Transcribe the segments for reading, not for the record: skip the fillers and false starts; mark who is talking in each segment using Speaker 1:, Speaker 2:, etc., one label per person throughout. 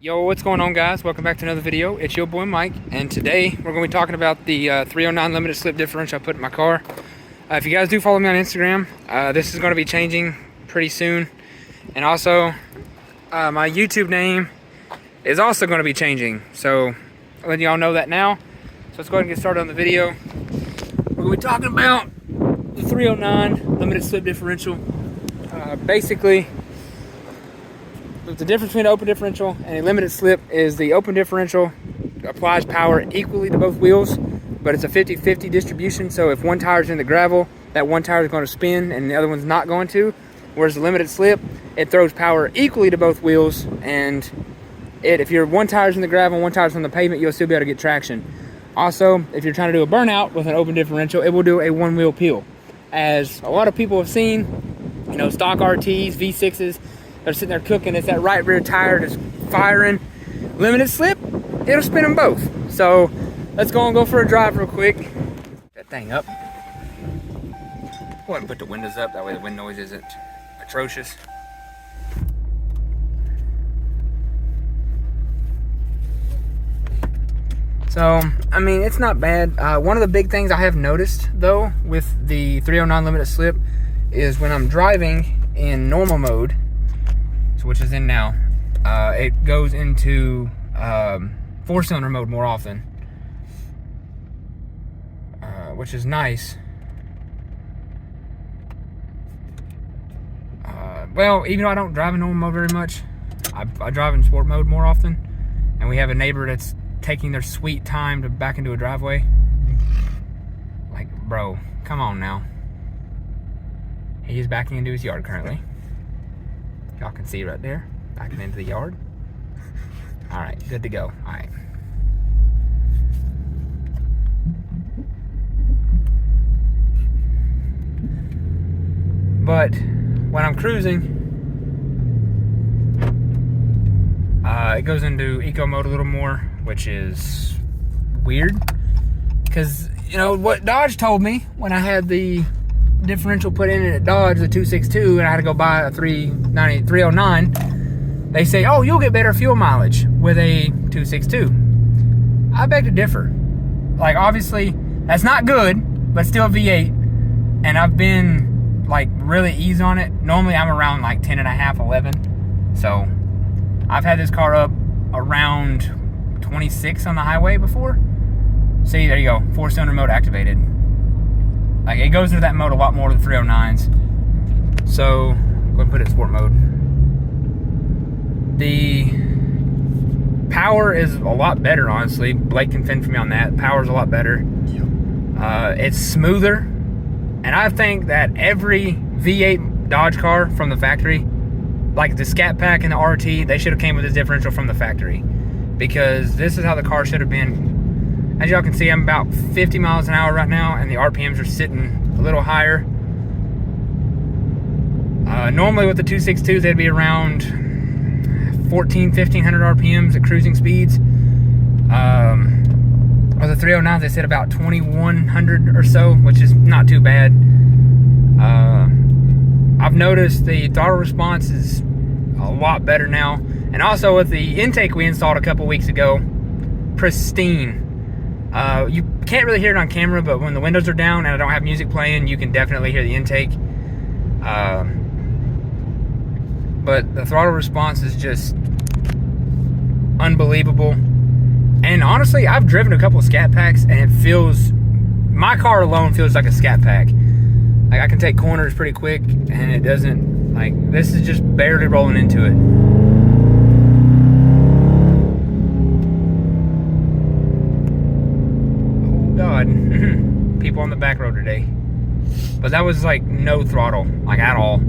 Speaker 1: Yo, what's going on, guys? Welcome back to another video. It's your boy Mike, and today we're going to be talking about the 309 limited slip differential I put in my car. If you guys do follow me on Instagram, this is going to be changing pretty soon, and also my YouTube name is also going to be changing, so I'll let y'all know that now. So let's go ahead and get started on the video. We're going to be talking about the 309 limited slip differential. Basically, the difference between an open differential and a limited slip is the open differential applies power equally to both wheels, but it's a 50-50 distribution. So if one tire's in the gravel, that one tire is going to spin and the other one's not going to. Whereas the limited slip, it throws power equally to both wheels, and if your one tire's in the gravel and one tire's on the pavement, you'll still be able to get traction. Also, if you're trying to do a burnout with an open differential, it will do a one wheel peel. As a lot of people have seen, you know, stock RTs, V6s, they're sitting there cooking. It's that right rear tire just firing. Limited slip, it'll spin them both. So let's go for a drive real quick. That thing up. Go ahead and put the windows up. That way the wind noise isn't atrocious. So, I mean, it's not bad. One of the big things I have noticed, though, with the 309 limited slip is when I'm driving in normal mode, which is in now, it goes into 4-cylinder mode more often, which is nice. Well, even though I don't drive in normal mode very much, I drive in sport mode more often, and we have a neighbor that's taking their sweet time to back into a driveway. Like, bro, come on now. He is backing into his yard currently. Y'all can see right there, backing into the yard. All right, good to go. All right. But when I'm cruising, it goes into eco mode a little more, which is weird. Because, you know, what Dodge told me when I had the differential put in at Dodge, the 262, and I had to go buy a 309, they say, oh, you'll get better fuel mileage with a 262. I beg to differ. Like, obviously that's not good, but still V8, and I've been like really easy on it. Normally I'm around like 10 and a half, 11, so I've had this car up around 26 on the highway before. See, there you go, 4-cylinder mode activated. Like, it goes into that mode a lot more than 309s. So, go ahead and put it in sport mode. The power is a lot better, honestly. Blake can fend for me on that. Power's a lot better. Yep. It's smoother. And I think that every V8 Dodge car from the factory, like the Scat Pack and the RT, they should have came with this differential from the factory. Because this is how the car should have been. As y'all can see, I'm about 50 miles an hour right now, and the RPMs are sitting a little higher. Normally with the 262s, they'd be around 1500 RPMs at cruising speeds. With the 309s, they said about 2100 or so, which is not too bad. I've noticed the throttle response is a lot better now. And also with the intake we installed a couple weeks ago, pristine. You can't really hear it on camera, but when the windows are down and I don't have music playing, you can definitely hear the intake. But the throttle response is just unbelievable. And honestly, I've driven a couple of Scat Packs, and it feels, my car alone feels like a Scat Pack. Like, I can take corners pretty quick, and it doesn't, like, this is just barely rolling into it. God, people on the back road today. But that was like no throttle, like at all.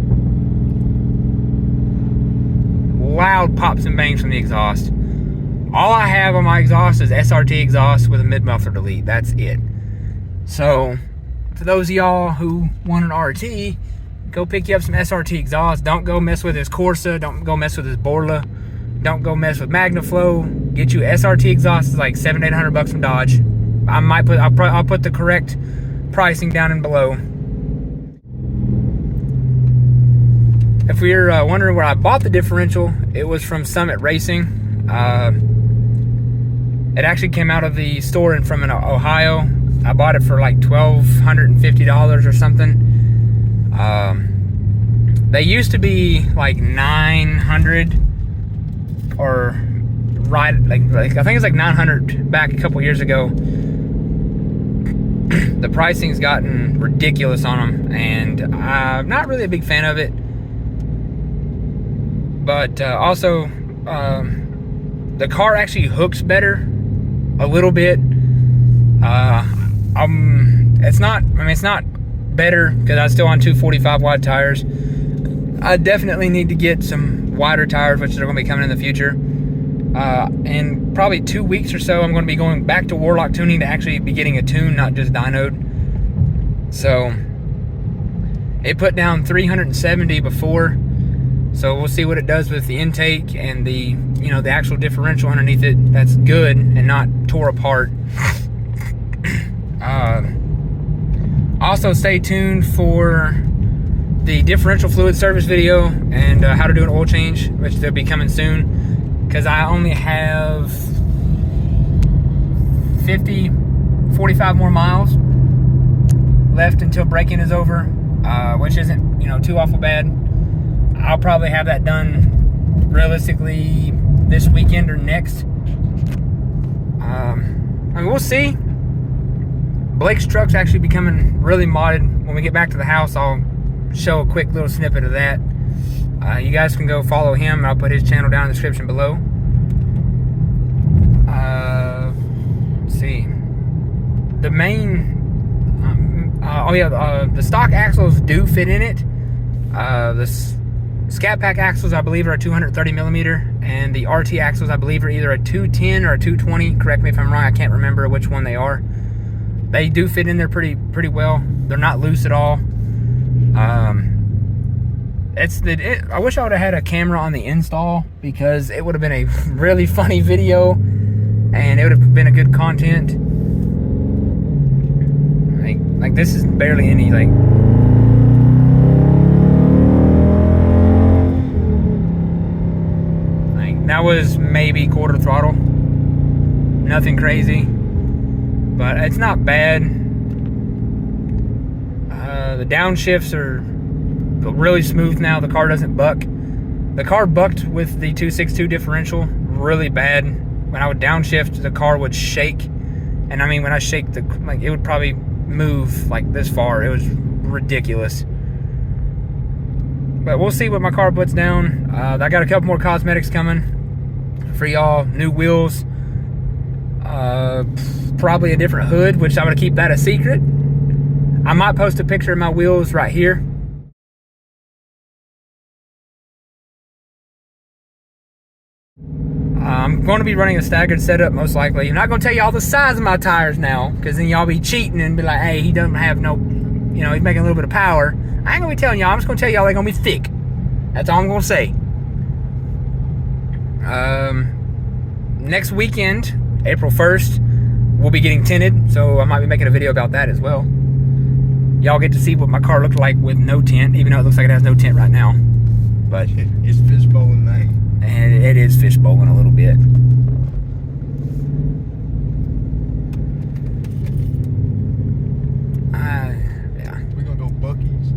Speaker 1: Loud pops and bangs from the exhaust. All I have on my exhaust is SRT exhaust with a mid-muffler delete. That's it. So, for those of y'all who want an RT, go pick you up some SRT exhaust. Don't go mess with his Corsa. Don't go mess with his Borla. Don't go mess with MagnaFlow. Get you SRT exhaust. It's like $700-800 from Dodge. I'll put the correct pricing down in below. If you're wondering where I bought the differential, it was from Summit Racing. It actually came out of the store from Ohio. I bought it for like $1,250 or something. They used to be like $900, or right, like I think it's like $900 back a couple years ago. The pricing's gotten ridiculous on them, and I'm not really a big fan of it. But also, the car actually hooks better a little bit. It's not better because I'm still on 245 wide tires. I definitely need to get some wider tires, which are going to be coming in the future. In probably 2 weeks or so, I'm going to be going back to Warlock Tuning to actually be getting a tune, not just dynoed. So it put down 370 before, so we'll see what it does with the intake and the the actual differential underneath it. That's good and not tore apart. Also, stay tuned for the differential fluid service video and how to do an oil change, which they'll be coming soon, because I only have 45 more miles left until break-in is over, which isn't too awful bad. I'll probably have that done realistically this weekend or next. I mean, we'll see. Blake's truck's actually becoming really modded. When we get back to the house, I'll show a quick little snippet of that. You guys can go follow him. I'll put his channel down in the description below. Let's see. The main... the stock axles do fit in it. The Scat Pack axles, I believe, are a 230 millimeter, and the RT axles, I believe, are either a 210 or a 220. Correct me if I'm wrong. I can't remember which one they are. They do fit in there pretty well. They're not loose at all. I wish I would have had a camera on the install, because it would have been a really funny video, and it would have been a good content. Like this is barely any that was maybe quarter throttle. Nothing crazy, but it's not bad. The downshifts are really smooth now. The car doesn't buck. The car bucked with the 262 differential really bad. When I would downshift, the car would shake, and I mean, when I shake it would probably move like this far. It was ridiculous. But we'll see what my car puts down. I got a couple more cosmetics coming for y'all. New wheels, probably a different hood, which I'm gonna keep that a secret. I might post a picture of my wheels right here. I'm going to be running a staggered setup, most likely. I'm not going to tell you all the size of my tires now, because then y'all be cheating and be like, hey, he doesn't have no, he's making a little bit of power. I ain't going to be telling y'all. I'm just going to tell y'all they're going to be thick. That's all I'm going to say. Next weekend, April 1st, we'll be getting tinted, so I might be making a video about that as well. Y'all get to see what my car looked like with no tint, even though it looks like it has no tint right now. But
Speaker 2: it's fishbowling, man.
Speaker 1: And it is fishbowling a little bit. Yeah.
Speaker 2: We're gonna go Buc-ee's.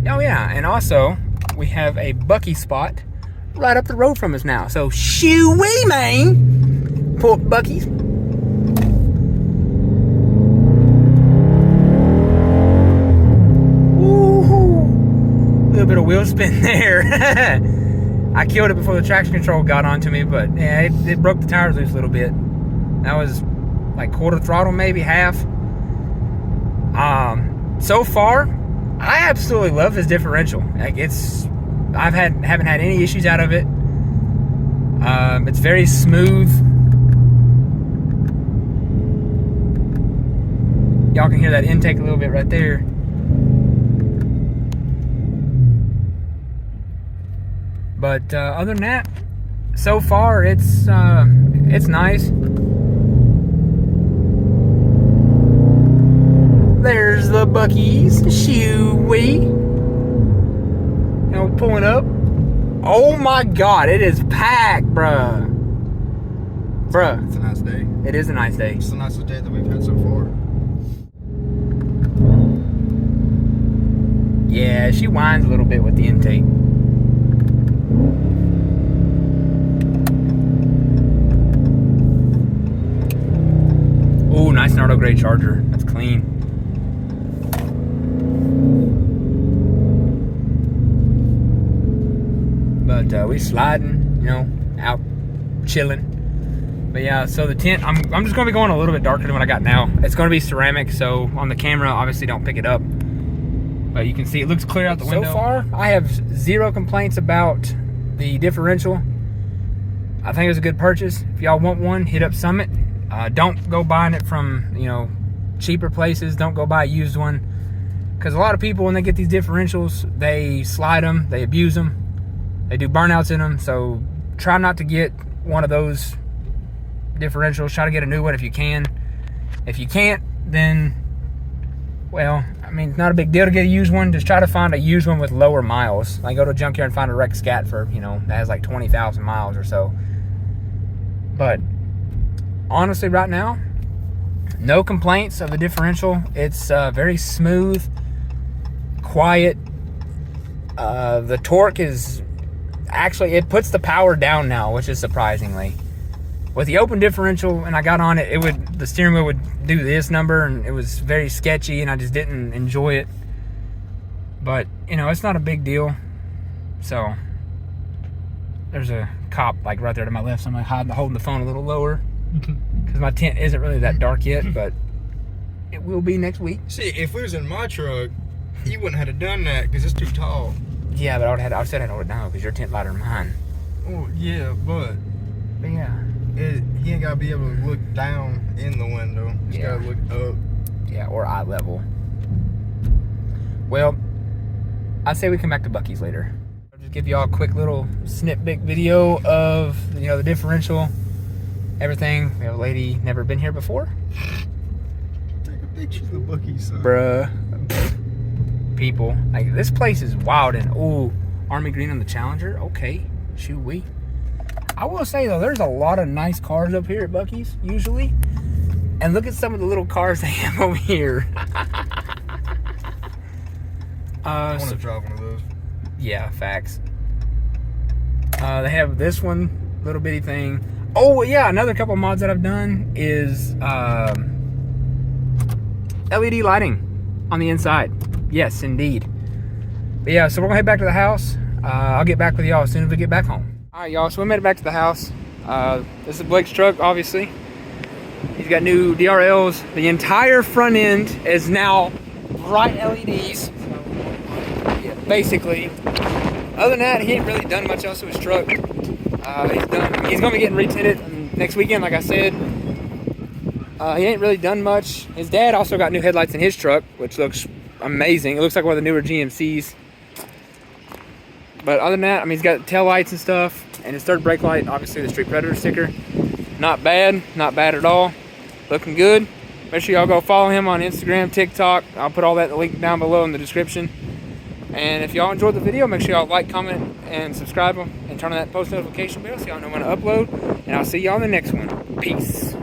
Speaker 1: Oh yeah, and also we have a Buc-ee spot right up the road from us now. So shoo-wee, man! Pull up Buc-ee's. Woo-hoo! Little bit of wheel spin there. I killed it before the traction control got onto me, but yeah, it broke the tires loose a little bit. That was like quarter throttle, maybe half. So far, I absolutely love this differential. Like haven't had any issues out of it. It's very smooth. Y'all can hear that intake a little bit right there. But other than that, so far it's nice. There's the Buc-ee's, shoo-wee. Pulling up. Oh my God, it is packed, bruh. Bruh.
Speaker 2: It's a nice day.
Speaker 1: It is a nice day.
Speaker 2: It's the nicest day that we've had so far.
Speaker 1: Yeah, she whines a little bit with the intake. Ooh, nice Nardo Gray Charger. That's clean. But we sliding, you know, out chilling. But yeah, so the tint, I'm just gonna be going a little bit darker than what I got now. It's gonna be ceramic, so on the camera, obviously don't pick it up. But you can see it looks clear out the window. So far, I have zero complaints about the differential. I think it was a good purchase. If y'all want one, hit up Summit. Don't go buying it from, you know, cheaper places. Don't go buy a used one. Because a lot of people, when they get these differentials, they slide them, they abuse them, they do burnouts in them. So try not to get one of those differentials. Try to get a new one if you can. If you can't, then, well, I mean, it's not a big deal to get a used one. Just try to find a used one with lower miles. Like, go to a junkyard and find a wrecked Scat for, you know, that has like 20,000 miles or so. But honestly, right now, no complaints of the differential. It's very smooth, quiet. The torque is actually, it puts the power down now, which is surprisingly. With the open differential, and I got on it, the steering wheel would do this number, and it was very sketchy, and I just didn't enjoy it. But, you know, it's not a big deal. So, there's a cop, like, right there to my left, so I'm like holding the phone a little lower. Because my tint isn't really that dark yet, but it will be next week.
Speaker 2: See, if we was in my truck, you wouldn't have done that because it's too tall.
Speaker 1: Yeah, but I said I know it now because your tint lighter than mine.
Speaker 2: Oh, yeah, but
Speaker 1: yeah.
Speaker 2: He ain't got to be able to look down in the window. He's got to look up.
Speaker 1: Yeah, or eye level. Well, I say we come back to Buc-ee's later. I'll just give y'all a quick little snippet video of, you know, the differential, everything. We have a lady never been here before.
Speaker 2: Take a picture of the Buc-ee's.
Speaker 1: Bruh. People. Like, this place is wild. And, ooh, Army Green on the Challenger. Okay. Shoo-wee. I will say, though, there's a lot of nice cars up here at Buc-ee's, usually. And look at some of the little cars they have over here.
Speaker 2: I want to drive one of those.
Speaker 1: Yeah, facts. They have this one, little bitty thing. Oh, yeah, another couple mods that I've done is LED lighting on the inside. Yes, indeed. But yeah, so we're going to head back to the house. I'll get back with y'all as soon as we get back home. All right, y'all, so we made it back to the house. This is Blake's truck, obviously. He's got new DRLs. The entire front end is now bright LEDs. Yeah, basically. Other than that, he ain't really done much else to his truck. He's going to be getting retinted next weekend, like I said. He ain't really done much. His dad also got new headlights in his truck, which looks amazing. It looks like one of the newer GMCs. But other than that, I mean, he's got tail lights and stuff. And his third brake light, obviously the Street Predator sticker. Not bad at all. Looking good. Make sure y'all go follow him on Instagram, TikTok. I'll put all that link down below in the description. And if y'all enjoyed the video, make sure y'all like, comment, and subscribe and turn on that post notification bell so y'all know when to upload. And I'll see y'all in the next one. Peace.